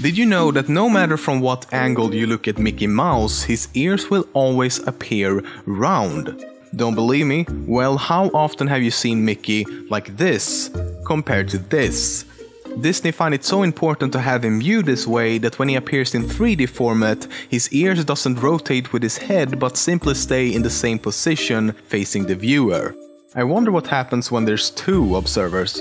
Did you know that no matter from what angle you look at Mickey Mouse, his ears will always appear round? Don't believe me? Well, how often have you seen Mickey like this compared to this? Disney find it so important to have him viewed this way that when he appears in 3D format, his ears doesn't rotate with his head but simply stay in the same position facing the viewer. I wonder what happens when there's two observers.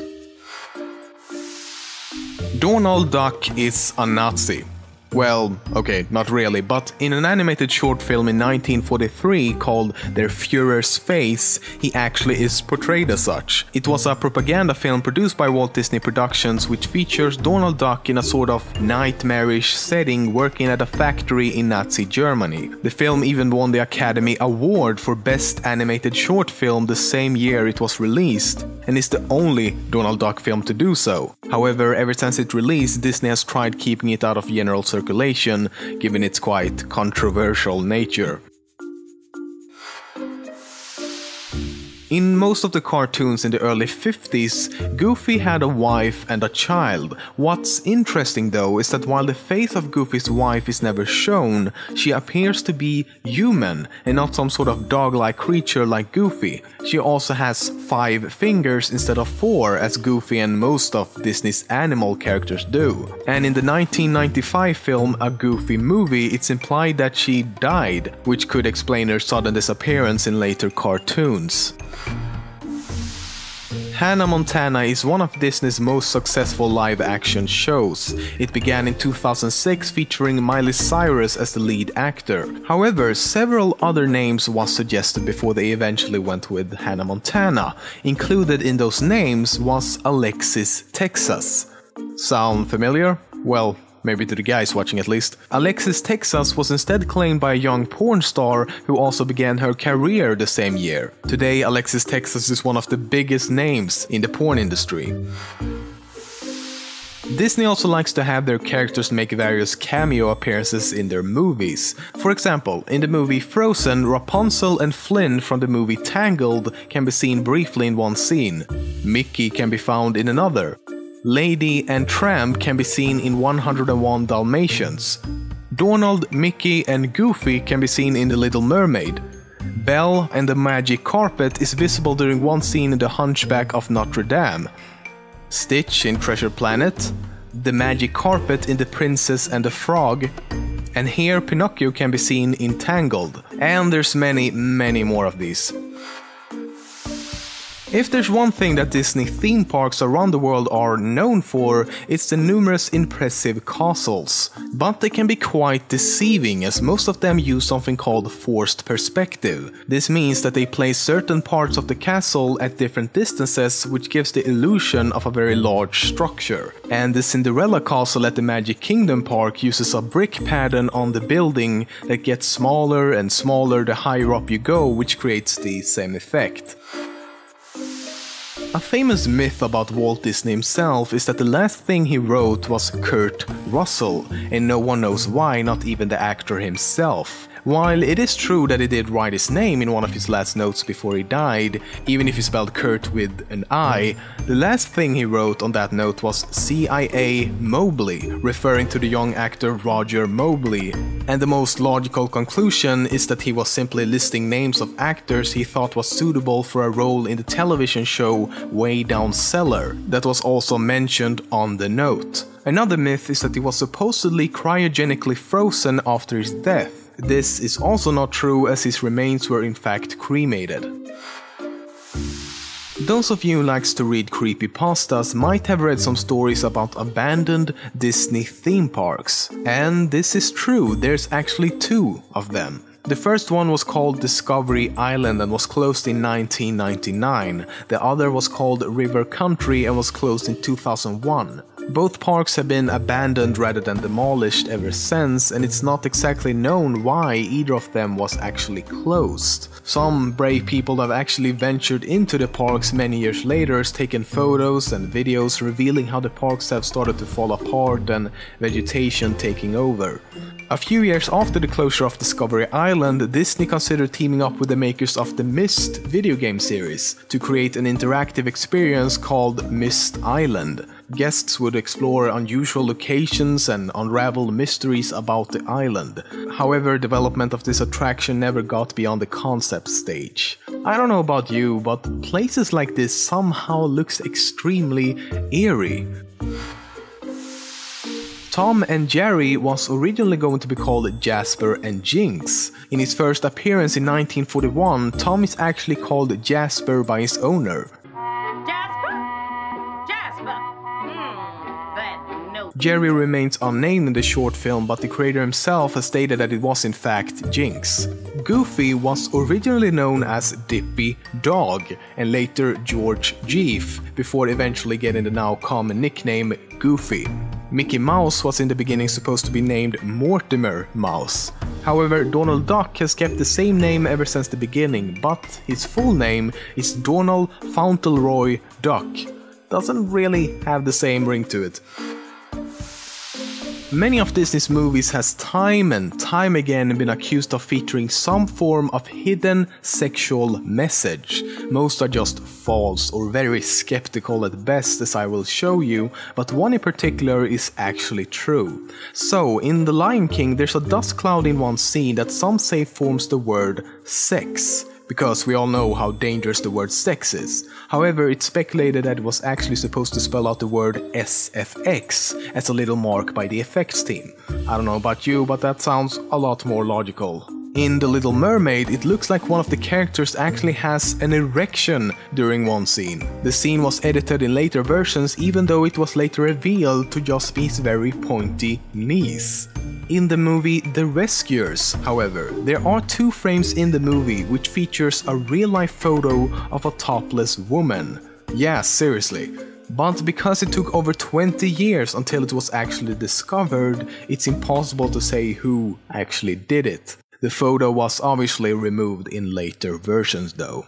Donald Duck is a Nazi. Well, okay, not really, but in an animated short film in 1943 called Der Führer's Face, he actually is portrayed as such. It was a propaganda film produced by Walt Disney Productions which features Donald Duck in a sort of nightmarish setting working at a factory in Nazi Germany. The film even won the Academy Award for Best Animated Short Film the same year it was released, and is the only Donald Duck film to do so. However, ever since it released, Disney has tried keeping it out of general circulation, given its quite controversial nature. In most of the cartoons in the early 50s, Goofy had a wife and a child. What's interesting though is that while the face of Goofy's wife is never shown, she appears to be human and not some sort of dog-like creature like Goofy. She also has 5 fingers instead of 4 as Goofy and most of Disney's animal characters do. And in the 1995 film A Goofy Movie, it's implied that she died, which could explain her sudden disappearance in later cartoons. Hannah Montana is one of Disney's most successful live-action shows. It began in 2006 featuring Miley Cyrus as the lead actor. However, several other names was suggested before they eventually went with Hannah Montana. Included in those names was Alexis Texas. Sound familiar? Well, maybe to the guys watching at least. Alexis Texas was instead claimed by a young porn star who also began her career the same year. Today, Alexis Texas is one of the biggest names in the porn industry. Disney also likes to have their characters make various cameo appearances in their movies. For example, in the movie Frozen, Rapunzel and Flynn from the movie Tangled can be seen briefly in one scene. Mickey can be found in another. Lady and Tramp can be seen in 101 Dalmatians. Donald, Mickey and Goofy can be seen in The Little Mermaid. Belle and the Magic Carpet is visible during one scene in The Hunchback of Notre Dame. Stitch in Treasure Planet. The Magic Carpet in The Princess and the Frog. And here Pinocchio can be seen in Tangled. And there's many more of these. If there's one thing that Disney theme parks around the world are known for, it's the numerous impressive castles. But they can be quite deceiving, as most of them use something called forced perspective. This means that they place certain parts of the castle at different distances, which gives the illusion of a very large structure. And the Cinderella castle at the Magic Kingdom Park uses a brick pattern on the building that gets smaller and smaller the higher up you go, which creates the same effect. A famous myth about Walt Disney himself is that the last thing he wrote was Kurt Russell, and no one knows why, not even the actor himself. While it is true that he did write his name in one of his last notes before he died, even if he spelled Kurt with an I, the last thing he wrote on that note was CIA Mobley, referring to the young actor Roger Mobley. And the most logical conclusion is that he was simply listing names of actors he thought was suitable for a role in the television show Way Down Cellar, that was also mentioned on the note. Another myth is that he was supposedly cryogenically frozen after his death. This is also not true, as his remains were in fact cremated. Those of you who likes to read creepypastas might have read some stories about abandoned Disney theme parks. And this is true, there's actually 2 of them. The first one was called Discovery Island and was closed in 1999. The other was called River Country and was closed in 2001. Both parks have been abandoned rather than demolished ever since, and it's not exactly known why either of them was actually closed. Some brave people have actually ventured into the parks many years later, taken photos and videos revealing how the parks have started to fall apart and vegetation taking over. A few years after the closure of Discovery Island, Disney considered teaming up with the makers of the Myst video game series to create an interactive experience called Myst Island. Guests would explore unusual locations and unravel mysteries about the island. However, development of this attraction never got beyond the concept stage. I don't know about you, but places like this somehow looks extremely eerie. Tom and Jerry was originally going to be called Jasper and Jinx. In his first appearance in 1941, Tom is actually called Jasper by his owner. Jerry remains unnamed in the short film, but the creator himself has stated that it was in fact Jinx. Goofy was originally known as Dippy Dog and later George Jeef, before eventually getting the now common nickname Goofy. Mickey Mouse was in the beginning supposed to be named Mortimer Mouse. However, Donald Duck has kept the same name ever since the beginning, but his full name is Donald Fauntleroy Duck. Doesn't really have the same ring to it. Many of Disney's movies has time and time again been accused of featuring some form of hidden sexual message. Most are just false or very skeptical at best, as I will show you, but one in particular is actually true. So, in The Lion King there's a dust cloud in one scene that some say forms the word sex, because we all know how dangerous the word sex is. However, it's speculated that it was actually supposed to spell out the word SFX as a little mark by the effects team. I don't know about you, but that sounds a lot more logical. In The Little Mermaid, it looks like one of the characters actually has an erection during one scene. The scene was edited in later versions, even though it was later revealed to just be his very pointy knees. In the movie The Rescuers, however, there are two frames in the movie which features a real-life photo of a topless woman. Yeah, seriously. But because it took over 20 years until it was actually discovered, it's impossible to say who actually did it. The photo was obviously removed in later versions though.